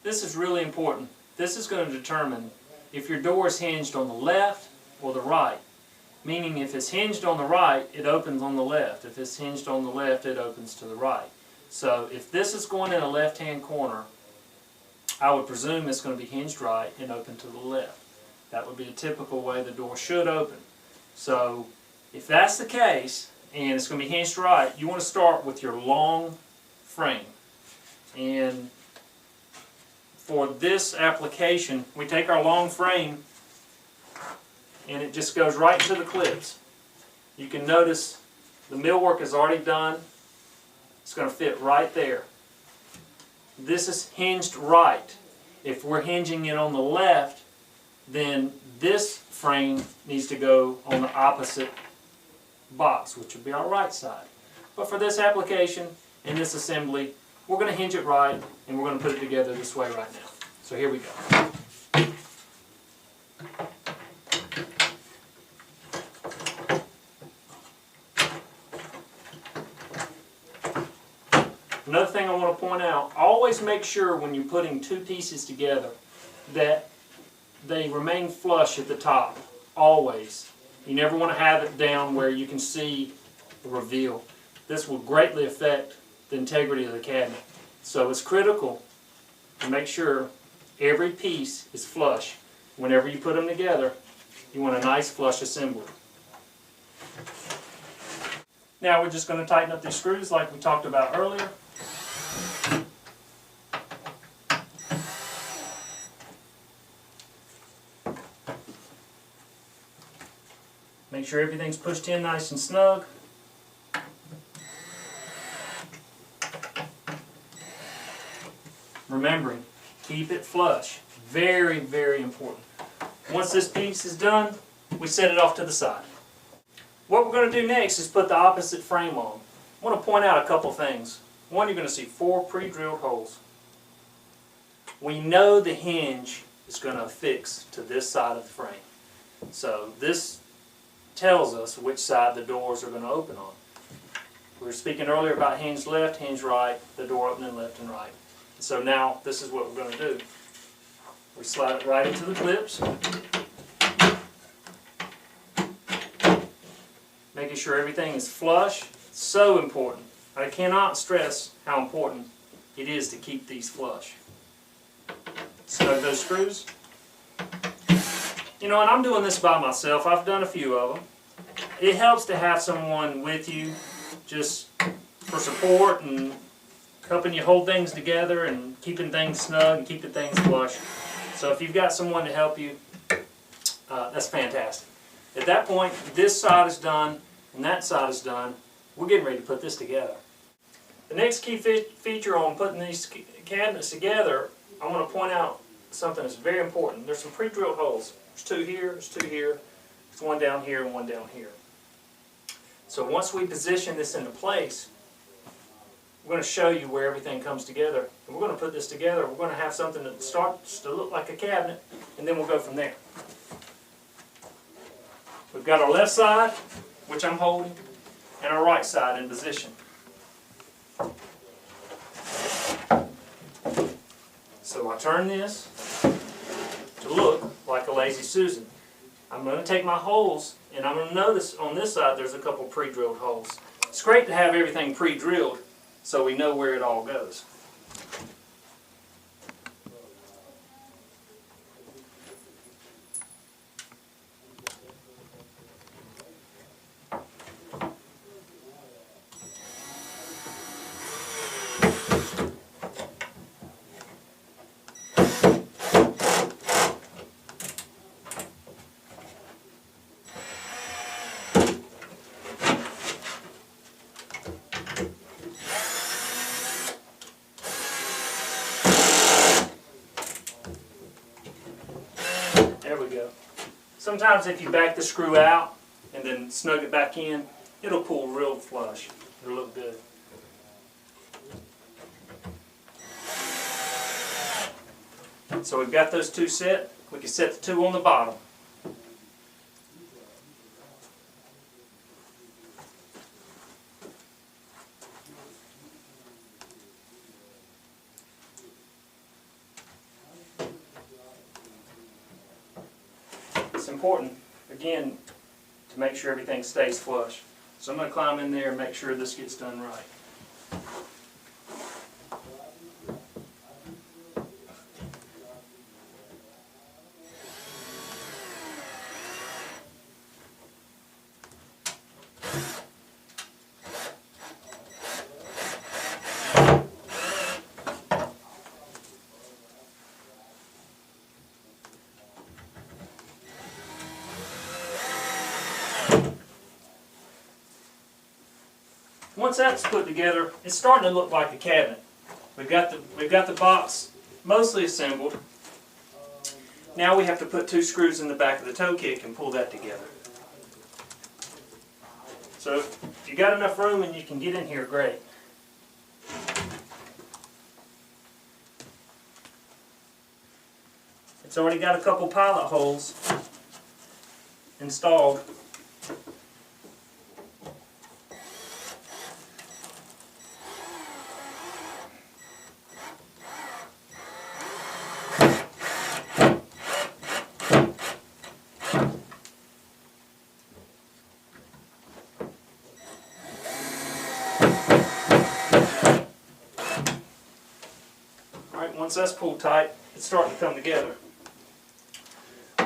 this is really important. This is going to determine if your door is hinged on the left or the right. Meaning if it's hinged on the right, it opens on the left. If it's hinged on the left, it opens to the right. So if this is going in a left-hand corner, I would presume it's going to be hinged right and open to the left. That would be a typical way the door should open. So if that's the case, and it's going to be hinged right, you want to start with your long frame. And for this application, we take our long frame and it just goes right to the clips. You can notice the millwork is already done. It's going to fit right there. This is hinged right. If we're hinging it on the left, then this frame needs to go on the opposite box, which would be our right side. But for this application, in this assembly, we're going to hinge it right, and we're going to put it together this way right now. So here we go. Another thing I want to point out, always make sure when you're putting two pieces together that they remain flush at the top, always. You never want to have it down where you can see the reveal. This will greatly affect the integrity of the cabinet. So it's critical to make sure every piece is flush. Whenever you put them together, you want a nice flush assembly. Now we're just going to tighten up these screws like we talked about earlier. Make sure everything's pushed in nice and snug. Remembering, keep it flush. Very, very important. Once this piece is done, we set it off to the side. What we're going to do next is put the opposite frame on. I want to point out a couple things. One, you're going to see 4 pre-drilled holes. We know the hinge is going to affix to this side of the frame. So this tells us which side the doors are going to open on. We were speaking earlier about hinge left, hinge right, the door opening left and right. So now this is what we're going to do. We slide it right into the clips, making sure everything is flush. It's so important. I cannot stress how important it is to keep these flush. Snug those screws. You know, and I'm doing this by myself. I've done a few of them. It helps to have someone with you just for support and helping you hold things together and keeping things snug and keeping things flush. So if you've got someone to help you, that's fantastic. At that point, this side is done and that side is done. We're getting ready to put this together. The next key feature on putting these cabinets together, I want to point out something that's very important. There's some pre-drilled holes. There's 2 here, there's 2 here, there's 1 down here and 1 down here. So once we position this into place, we're going to show you where everything comes together. And we're going to put this together. We're going to have something that starts to look like a cabinet, and then we'll go from there. We've got our left side, which I'm holding, and our right side in position. So I turn this to look like a Lazy Susan. I'm going to take my holes and I'm going to notice on this side there's a couple pre-drilled holes. It's great to have everything pre-drilled so we know where it all goes. There we go. Sometimes if you back the screw out and then snug it back in, it'll pull real flush. It'll look good. So we've got those 2 set. We can set the 2 on the bottom. it's important, again, to make sure everything stays flush. So I'm going to climb in there and make sure this gets done right. Once that's put together, it's starting to look like a cabinet. We've got the box mostly assembled. Now we have to put 2 screws in the back of the toe kick and pull that together. So if you got enough room and you can get in here, great. It's already got a couple pilot holes installed. Once that's pulled tight, it's starting to come together. We're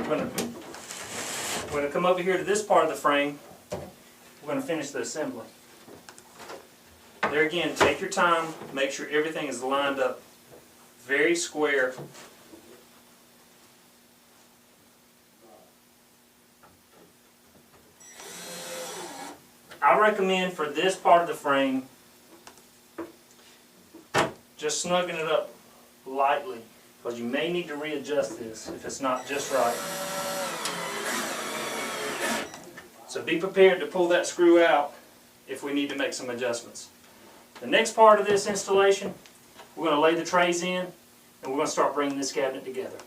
going to come over here to this part of the frame. We're going to finish the assembly. There again, take your time, make sure everything is lined up very square. I recommend for this part of the frame just snugging it up lightly, because you may need to readjust this if it's not just right. So be prepared to pull that screw out if we need to make some adjustments. The next part of this installation, we're going to lay the trays in and we're going to start bringing this cabinet together.